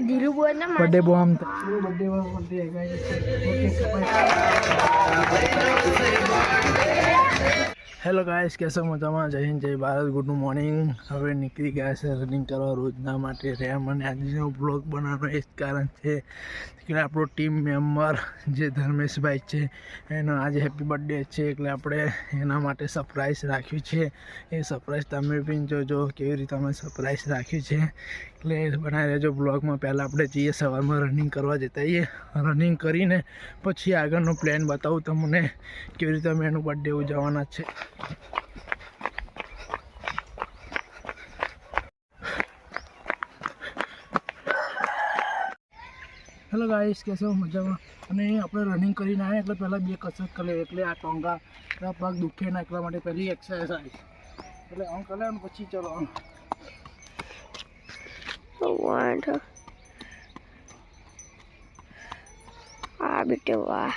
ધીરુ બોલ ને બર્થડે બહુ આમ બર્થડે હેલો ગાઈસ, કેસો મજામાં? જય હિન્દ, જય ભારત, ગુડ મોર્નિંગ. હવે નીકળી ગયા છે રનિંગ કરવા રોજના માટે રેમ, અને આજનો બ્લોગ બનાવવાનો એ જ કારણ છે કે આપણો ટીમ મેમ્બર જે ધર્મેશભાઈ છે એનો આજે હેપી બર્થડે છે, એટલે આપણે એના માટે સરપ્રાઈઝ રાખ્યું છે. એ સરપ્રાઈઝ તમે બી જોજો કેવી રીતે અમે સરપ્રાઈઝ રાખ્યું છે, એટલે બનાવી રહેજો બ્લોગમાં. પહેલાં આપણે જઈએ સવારમાં રનિંગ કરવા જતા હોઈએ, રનિંગ કરીને પછી આગળનો પ્લાન બતાવું તમને કેવી રીતે અમે એનું બર્થડે ઉજવવાના છે. હેલો ગાઈસ, કેસો મજામાં? અને આપણે રનિંગ કરીને આવ્યા એટલે પહેલાં બે કસરત કરી લે, એટલે આ ટોંગા પગ દુખે ના એટલા માટે પહેલી એક્સરસાઇઝ એટલે આમ કરે ને પછી ચલો આમ. આ બેટે વાહ.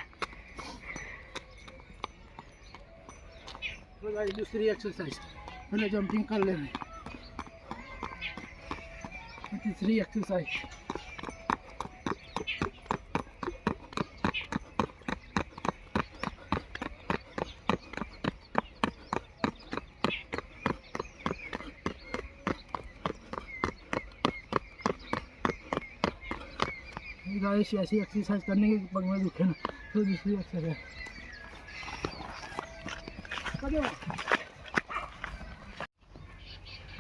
दूसरी एक्सरसाइज पहले जंपिंग कर ले, तीसरी एक्सरसाइज गाइस ऐसी एक्सरसाइज करने के पग में दुखे ना, तो दूसरी एक्सरसाइज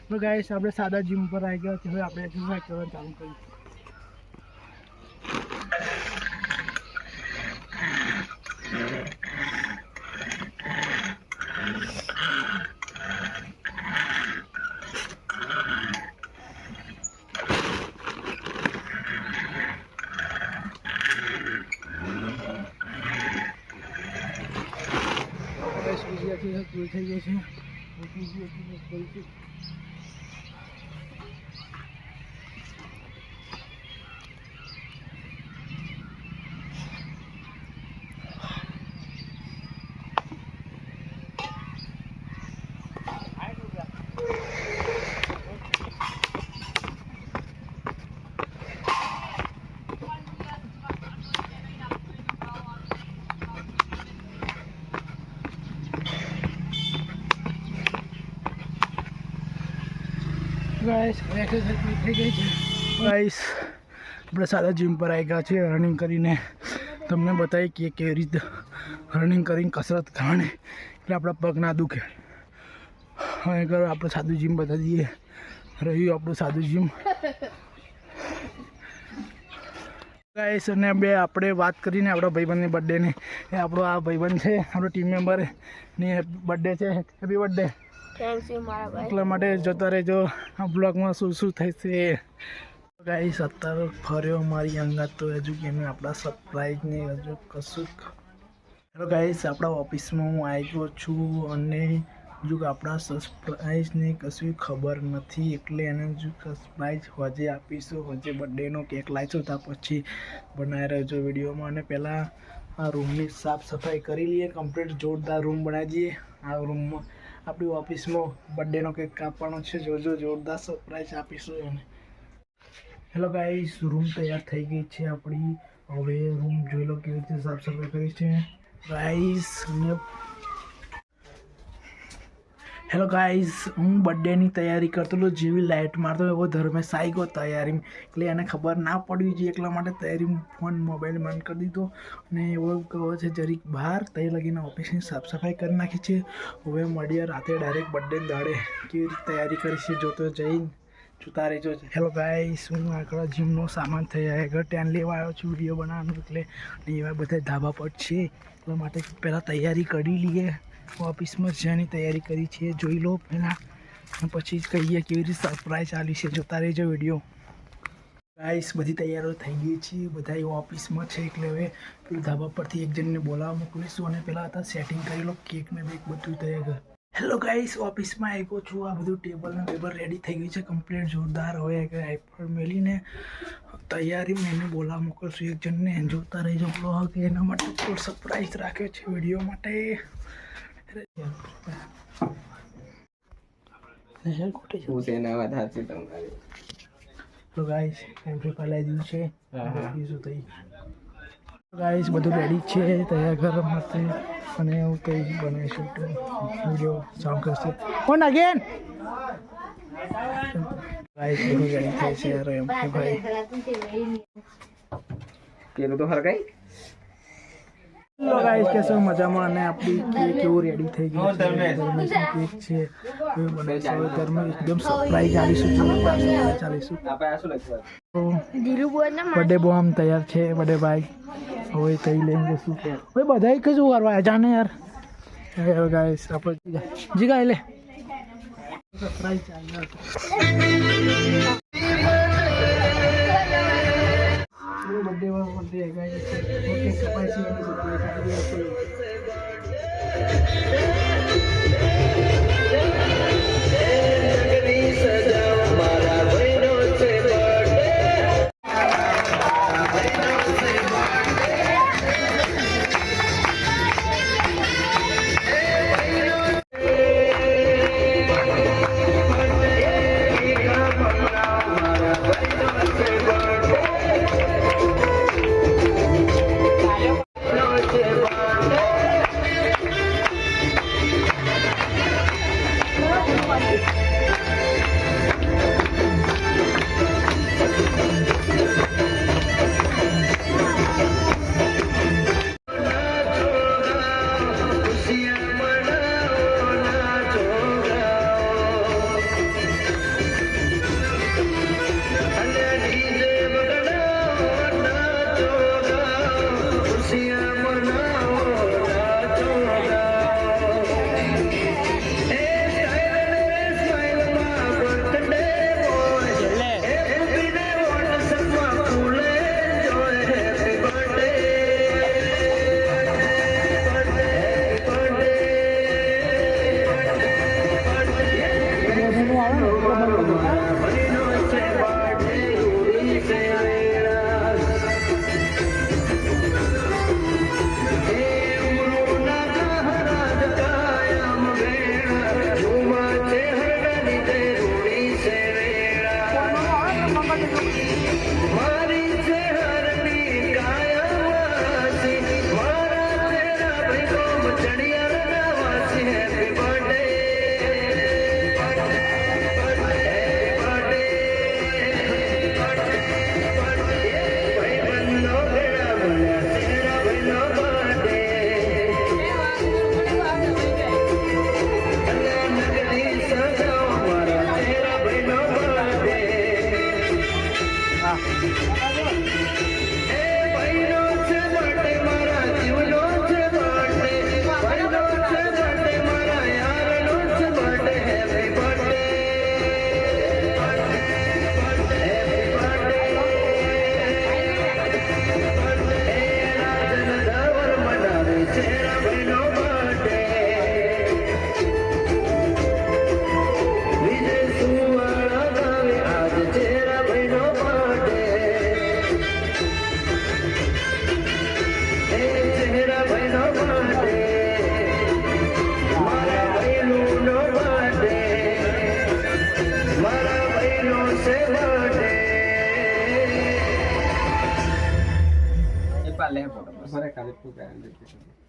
तो गाइस આપણે સાદા જીમ પર આવી ગયા છે. હવે આપણે એક્સરસાઇઝ કરવાનું ચાલુ કરીએ. બીજી એક્સરસાઇઝ પૂરી થઈ ગઈ છે. બીજી એક્સરસાઇઝ કરીશું. ગાઈસ એક્સરસાઇઝ થઈ ગઈ છે. ગાઈસ આપણે સાદા જીમ પર આવી ગયા છે. રનિંગ કરીને તમને બતાવી કે કેવી રીતે રનિંગ કરીને કસરત કરવાની એટલે આપણા પગ ના દુખે. હવે કરો આપણે સાદું જીમ બતાવી દઈએ. રહ્યું આપણું સાદું જીમ. ગાઈસ અને બે આપણે વાત કરીને આપણા ભાઈબંધની બર્થડેની, એ આપણો આ ભાઈબંધ છે, આપણો ટીમ મેમ્બરની બર્થડે છે. Happy birthday. થેન્ક યુ મારા ભાઈ. એટલા માટે જોતા રહેજો આ બ્લોગમાં શું શું થશે. ગાઈસ અત્યારે ફર્યો મારી અંગાત, તો હજુ કે મેં આપણા સરપ્રાઈઝને હજુ કશું. હેલો ગાઈસ, આપણા ઓફિસમાં હું આવી ગયો છું અને હજુ આપણા સરપ્રાઈઝને કશું ખબર નથી, એટલે એને હજુ સરપ્રાઈઝ હોજે આપીશું. હોજે બર્થડેનો કેક લાવીશું, ત્યાં પછી બનાવી રહેજો વિડીયોમાં. અને પહેલાં આ રૂમની સાફ સફાઈ કરી લઈએ કમ્પ્લીટ. જોરદાર રૂમ બનાવી દઈએ. આ રૂમમાં આપણી ઓફિસમાં બર્થડેનો કેક કાપવાનો છે. જોજો જોરદાર સરપ્રાઈઝ આપીશું એને. હેલો ગાઈસ, રૂમ તૈયાર થઈ ગઈ છે આપણી. હવે રૂમ જોઈ લો કેવી રીતે સાફ સફાઈ કરી છે ગાઈસ. હેલો ગાઈસ, હું બર્થડેની તૈયારી કરતો હતો, જેવી લાઇટ મારતો એવો ધર્મેશ આવી ગયો તૈયારી, એટલે એને ખબર ના પડવી જોઈએ એટલા માટે તૈયારી ફોન મોબાઈલ બંધ કરી દીધો અને એવો કહો છે જરીક બહાર તઈ લગીને ઓફિસની સાફ સફાઈ કરી નાખી છે. હવે મળીએ રાતે ડાયરેક્ટ બર્થડે દાડે કેવી રીતે તૈયારી કરી છે જોતો જઈને જોતા રહેજો. હેલો ગાઈસ, હું આગળ જીમનો સામાન થઈ આગળ ટેન લેવા આવ્યો છું વિડીયો બનાવવાનું, એટલે એવા બધા ધાબા પર છે, એટલા માટે પહેલાં તૈયારી કરી લઈએ. ઓફિસમાં જેની તૈયારી કરી છે જોઈ લો પહેલાં, પછી કહીએ કેવી રીતે સરપ્રાઈઝ આલી છે. જોતા રહેજો વિડીયો. ગાઈસ બધી તૈયારીઓ થઈ ગઈ છે, બધા ઓફિસમાં છે, એટલે હવે પેલું ધાબા પરથી એક જણને બોલાવવા મોકલીશું અને પહેલાં હતા સેટિંગ કરી લો કેક ને બેક બધું તૈયાર. હેલો ગાઈસ, ઓફિસમાં આવ્યો છું. આ બધું ટેબલ ને પેપર રેડી થઈ ગયું છે કમ્પ્લીટ જોરદાર. હવે આઈફોન મેળીને તૈયારી એને બોલાવવા મોકલશું એક જણને. જોતા રહેજો બ્લોગ. એના માટે થોડું સરપ્રાઈઝ રાખ્યો છે વિડીયો માટે. તો ગાઈસ એમ્પ્લીફાયર લઈ દીધું છે બીજું થઈ ગાઈસ બધું રેડી છે તૈયાર કરવા માટે અને એવું કંઈ બનાવીશું તો વિડીયો સાઉન્ડ કરશે કોણ અગેન ગાઈસ બધું રેડી થાય છે યાર એમ્પ્લીફાયર પેલું તો હરગાઈ હેલો ગાઈસ કેસો મજામાં અને આપણી કેક કેવું રેડી થઈ ગયું છે કેક છે એવું બનાવીશું ઘરમાં એકદમ સરપ્રાઈઝ આલીશું ચાલીશું આપણે આ શું લખ્યું ધીરુ બોલ ને બર્થડે બોમ્બ તૈયાર છે બર્થડે ભાઈ હવે તઈ લઈને જશું ભાઈ બધા એક જ કરવા જાને યાર હવે ગાઈસ આપણે જીગા લે સરપ્રાઈઝ ચાલ્યો બર્થડે ગાઈસ ઓકે સ્પાઈસી અને સરપ્રાઈઝ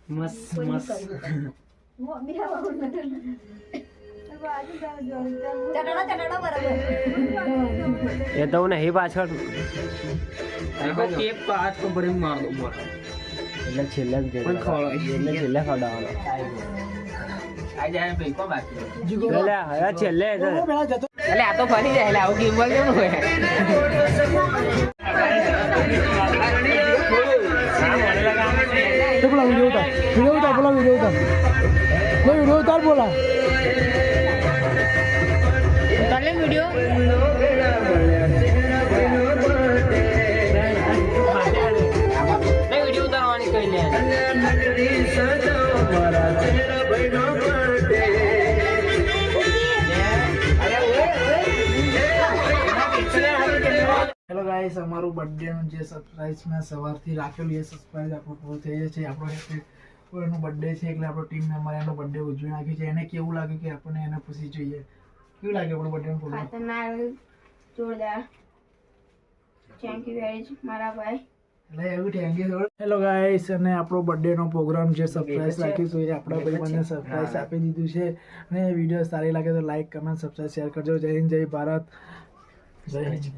મસ્ત મસ્ત એ તો નહીં પાછળ કેક પાછ તો ભરી માર દો મોર એટલે છેલ્લે એટલે છેલ્લે ખવડાવવાનો આ જાય ભાઈ કો બાકી લે હવે છેલ્લે એટલે આ તો ફરી જાય એટલે આવું ગીમબલ કેમ હોય तो बोला वीडियो उतार बोला वीडियो उतार बोला उतार ले वीडियो वीडियो उतारवानी कही ले હેલો ગાઈસ અમારું બર્થડેનું જે સરપ્રાઈઝ મેં સવારથી રાખેલું એ સરપ્રાઈઝ આપણું પૂરું થઈ જાય છે આપણો એનો બર્થડે છે એટલે આપણો ટીમ મેમ્બર એનો બર્થડે ઉજવી નાખ્યો છે એને કેવું લાગ્યું કે આપણને એને પૂછી જોઈએ કેવું લાગે આપણો બર્થડેનો ફોટો ખતરનાક જોરદાર થેન્ક યુ વેરી મચ મારા ભાઈ. એટલે એવું થેન્ક યુ. હેલો ગાઈસ, અને આપણો બર્થડેનો પ્રોગ્રામ જે સરપ્રાઈઝ રાખીશું એ આપણા ભાઈ મને સરપ્રાઈઝ આપી દીધું છે. અને વિડીયો સારી લાગે તો લાઈક કમેન્ટ સબસ્ક્રાઈબ શેર કરજો. જય હિન્દ, જય ભારત, જય હિન્દ.